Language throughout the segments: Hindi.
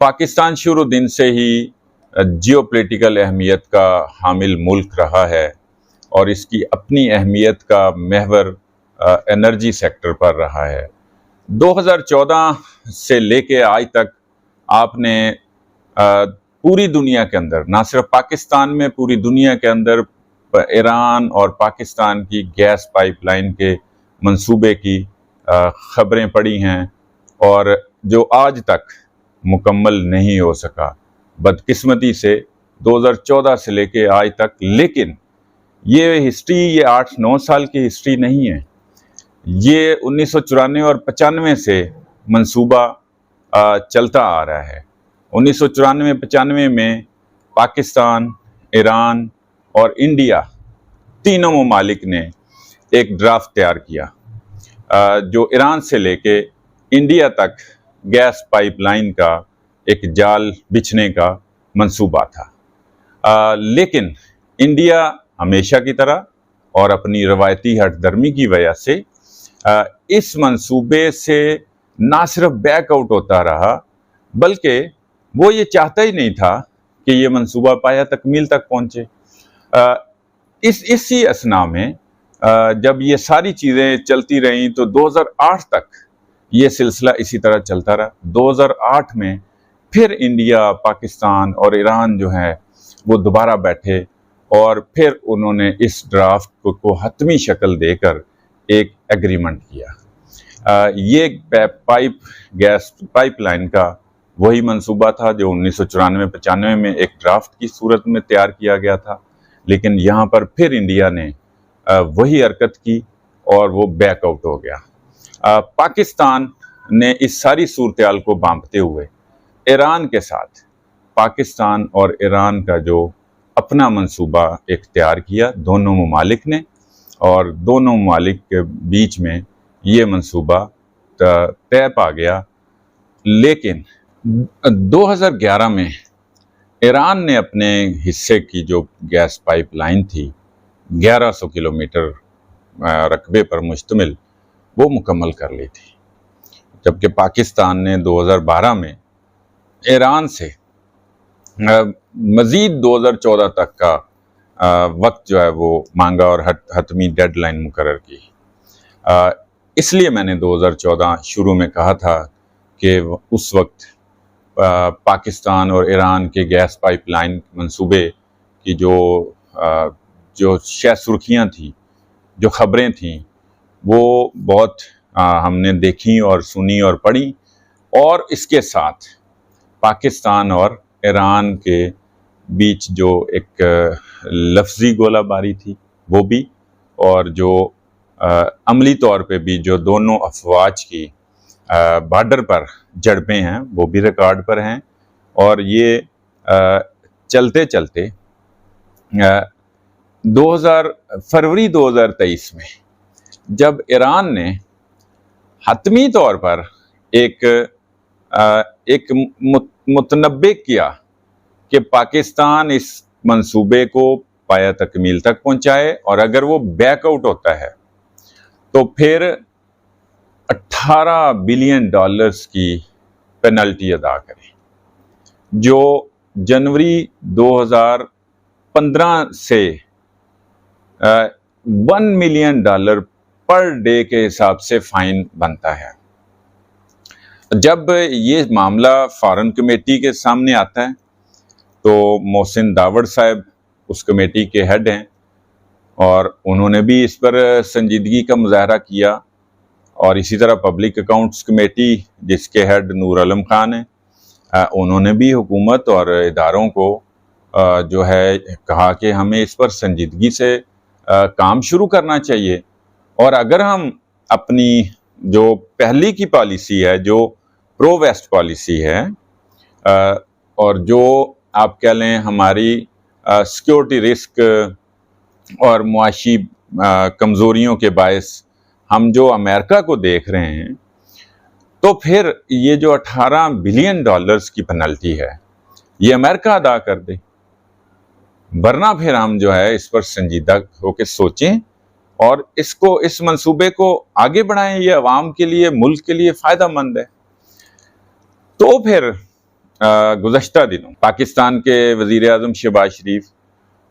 पाकिस्तान शुरू दिन से ही जियोपॉलिटिकल अहमियत का हामिल मुल्क रहा है और इसकी अपनी अहमियत का महवर एनर्जी सेक्टर पर रहा है। 2014 से लेके आज तक आपने पूरी दुनिया के अंदर, ना सिर्फ पाकिस्तान में, पूरी दुनिया के अंदर ईरान और पाकिस्तान की गैस पाइपलाइन के मंसूबे की खबरें पड़ी हैं और जो आज तक मुकम्मल नहीं हो सका बदकिस्मती से 2014 से लेके आज तक। लेकिन ये हिस्ट्री, ये 8-9 साल की हिस्ट्री नहीं है, ये 1994 और 95 से मंसूबा चलता आ रहा है। 1994-95 में पाकिस्तान, ईरान और इंडिया तीनों ममालिक ने एक ड्राफ्ट तैयार किया जो ईरान से लेके इंडिया तक गैस पाइपलाइन का एक जाल बिछने का मंसूबा था। लेकिन इंडिया हमेशा की तरह और अपनी रवायती हठधर्मी की वजह से इस मंसूबे से ना सिर्फ बैकआउट होता रहा, बल्कि वो ये चाहता ही नहीं था कि ये मंसूबा पाया तकमील तक पहुंचे। इसी असना में जब ये सारी चीज़ें चलती रहीं तो 2008 तक ये सिलसिला इसी तरह चलता रहा। 2008 में फिर इंडिया, पाकिस्तान और ईरान जो है वो दोबारा बैठे और फिर उन्होंने इस ड्राफ्ट को हतमी शक्ल देकर एक एग्रीमेंट किया। ये गैस पाइपलाइन का वही मंसूबा था जो 1994-95 में एक ड्राफ्ट की सूरत में तैयार किया गया था। लेकिन यहाँ पर फिर इंडिया ने वही हरकत की और वो बैकआउट हो गया। पाकिस्तान ने इस सारी सूरत-ए-हाल को भांपते हुए ईरान के साथ पाकिस्तान और ईरान का जो अपना मंसूबा एक तैयार किया दोनों ममालिक ने, और दोनों ममालिक के बीच में ये मंसूबा तय पा गया। लेकिन 2011 में ईरान ने अपने हिस्से की जो गैस पाइपलाइन थी 1100 किलोमीटर रकबे पर मुश्तमिल, वो मुकम्मल कर ली थी, जबकि पाकिस्तान ने 2012 में ईरान से मज़ीद 2014 तक का वक्त जो है वो मांगा और हतमी डेडलाइन मुकर्रर की। इसलिए मैंने 2014 शुरू में कहा था कि उस वक्त पाकिस्तान और ईरान के गैस पाइपलाइन मंसूबे की जो शायद सुर्खियाँ थी, जो खबरें थीं, वो बहुत हमने देखी और सुनी और पढ़ी, और इसके साथ पाकिस्तान और ईरान के बीच जो एक लफ्ज़ी गोलाबारी थी वो भी, और जो अमली तौर पे भी जो दोनों अफवाज की बॉर्डर पर झड़पें हैं वो भी रिकॉर्ड पर हैं। और ये चलते चलते फरवरी 2023 में जब ईरान ने हतमी तौर पर एक मुतनब्बे किया कि पाकिस्तान इस मंसूबे को पाया तकमील तक पहुंचाए और अगर वो बैकआउट होता है तो फिर 18 बिलियन डॉलर्स की पेनल्टी अदा करें, जो जनवरी 2015 से $1 मिलियन पर डे के हिसाब से फाइन बनता है। जब ये मामला फॉरेन कमेटी के सामने आता है तो मोहसिन दावड़ साहब उस कमेटी के हेड हैं और उन्होंने भी इस पर संजीदगी का मुजाहरा किया, और इसी तरह पब्लिक अकाउंट्स कमेटी जिसके हेड नूर आलम खान हैं, उन्होंने भी हुकूमत और इदारों को जो है कहा कि हमें इस पर संजीदगी से काम शुरू करना चाहिए। और अगर हम अपनी जो पहली की पॉलिसी है, जो प्रो वेस्ट पॉलिसी है, और जो आप कह लें हमारी सिक्योरिटी रिस्क और मुआशी कमज़ोरियों के बायस हम जो अमेरिका को देख रहे हैं, तो फिर ये जो 18 बिलियन डॉलर्स की पेनल्टी है ये अमेरिका अदा कर दे, वरना फिर हम जो है इस पर संजीदा होकर सोचें और इस मंसूबे को आगे बढ़ाएं। ये अवाम के लिए, मुल्क के लिए फ़ायदा मंद है। तो फिर गुज़श्ता दिनों पाकिस्तान के वज़ीर आज़म शहबाज शरीफ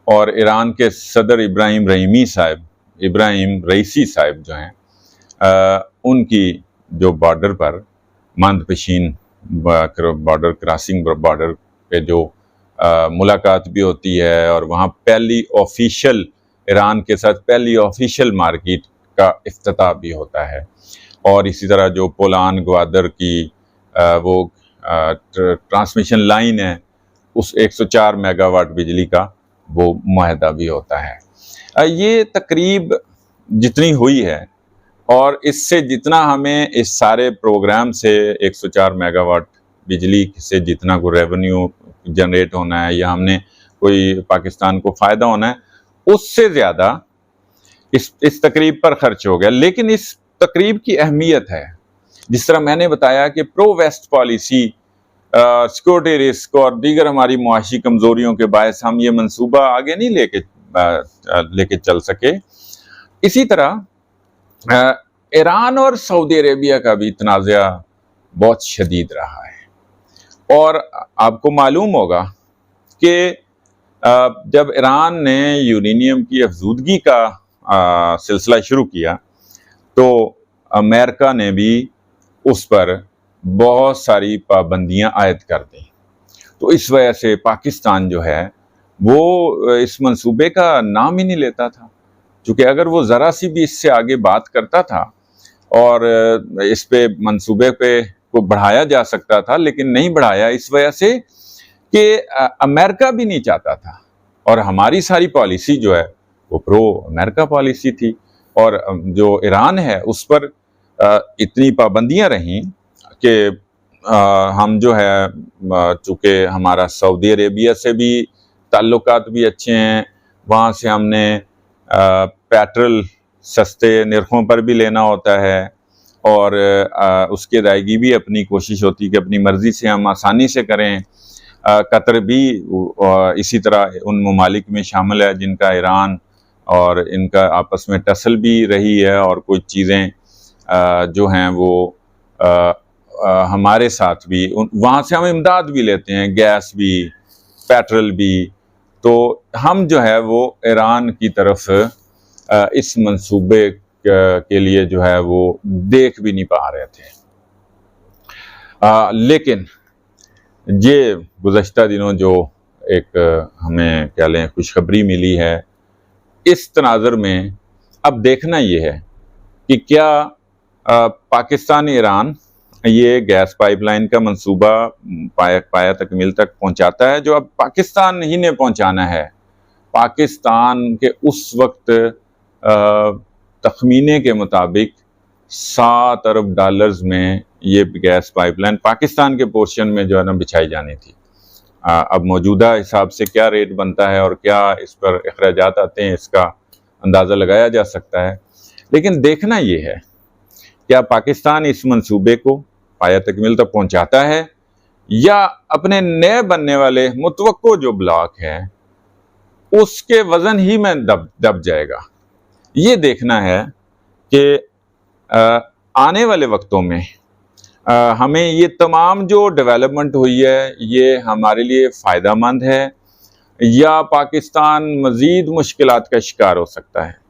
और ईरान के सदर इब्राहिम रईसी साहब जो हैं, उनकी जो बॉर्डर पर मंदपशीन बॉर्डर क्रॉसिंग बॉर्डर पे जो मुलाकात भी होती है, और वहाँ पहली ऑफिशियल ईरान के साथ पहली ऑफिशियल मार्केट का इफ्तिताह भी होता है। और इसी तरह जो पोलान ग्वादर की वो ट्रांसमिशन लाइन है, उस 104 मेगावाट बिजली का वो मुआहदा भी होता है। ये तकरीब जितनी हुई है और इससे जितना हमें इस सारे प्रोग्राम से 104 मेगावाट बिजली से जितना को रेवेन्यू जनरेट होना है या हमने कोई पाकिस्तान को फ़ायदा होना है, उससे ज़्यादा इस तकरीब पर खर्च हो गया। लेकिन इस तकरीब की अहमियत है, जिस तरह मैंने बताया कि pro West policy, security risk और दीगर हमारी मुआशी कमज़ोरियों के बायस हम ये मंसूबा आगे नहीं लेके चल सके। इसी तरह ईरान और सऊदी अरेबिया का भी तनाज़ा बहुत शदीद रहा है। और आपको मालूम होगा कि जब ईरान ने यूरेनियम की अफजूदगी का सिलसिला शुरू किया तो अमेरिका ने भी उस पर बहुत सारी पाबंदियां आयद कर दी। तो इस वजह से पाकिस्तान जो है वो इस मंसूबे का नाम ही नहीं लेता था, क्योंकि अगर वो ज़रा सी भी इससे आगे बात करता था और इस पे मंसूबे पे को बढ़ाया जा सकता था, लेकिन नहीं बढ़ाया इस वजह से कि अमेरिका भी नहीं चाहता था। और हमारी सारी पॉलिसी जो है वो प्रो अमेरिका पॉलिसी थी, और जो ईरान है उस पर इतनी पाबंदियां रहीं कि हम जो है, चूँकि हमारा सऊदी अरेबिया से भी ताल्लुकात भी अच्छे हैं, वहाँ से हमने पेट्रोल सस्ते नरखों पर भी लेना होता है, और उसकी अदायगी भी अपनी कोशिश होती है कि अपनी मर्ज़ी से हम आसानी से करें। कतर भी इसी तरह उन ममालिक में शामिल है जिनका ईरान और इनका आपस में टसल भी रही है, और कुछ चीज़ें जो हैं वो हमारे साथ भी वहाँ से हम इमदाद भी लेते हैं, गैस भी, पेट्रोल भी। तो हम जो है वो ईरान की तरफ इस मंसूबे के लिए जो है वो देख भी नहीं पा रहे थे। लेकिन ये गुज़श्ता दिनों जो एक हमें कह लें खुशखबरी मिली है, इस तनाज़ुर में अब देखना ये है कि क्या पाकिस्तान ईरान ये गैस पाइपलाइन का मंसूबा पाया तकमील तक पहुंचाता है, जो अब पाकिस्तान ही ने पहुंचाना है। पाकिस्तान के उस वक्त तखमीने के मुताबिक 7 अरब डॉलर्स में ये गैस पाइपलाइन पाकिस्तान के पोर्शन में जो है ना बिछाई जानी थी। अब मौजूदा हिसाब से क्या रेट बनता है और क्या इस पर अखराजात आते हैं, इसका अंदाज़ा लगाया जा सकता है। लेकिन देखना ये है क्या पाकिस्तान इस मंसूबे को पाया तकमील तक पहुंचाता है, या अपने नए बनने वाले मुतवक्को जो ब्लॉक है उसके वज़न ही में दब जाएगा। ये देखना है कि आने वाले वक्तों में हमें ये तमाम जो डेवलपमेंट हुई है ये हमारे लिए फ़ायदा मंद है, या पाकिस्तान मज़ीद मुश्किलात का शिकार हो सकता है।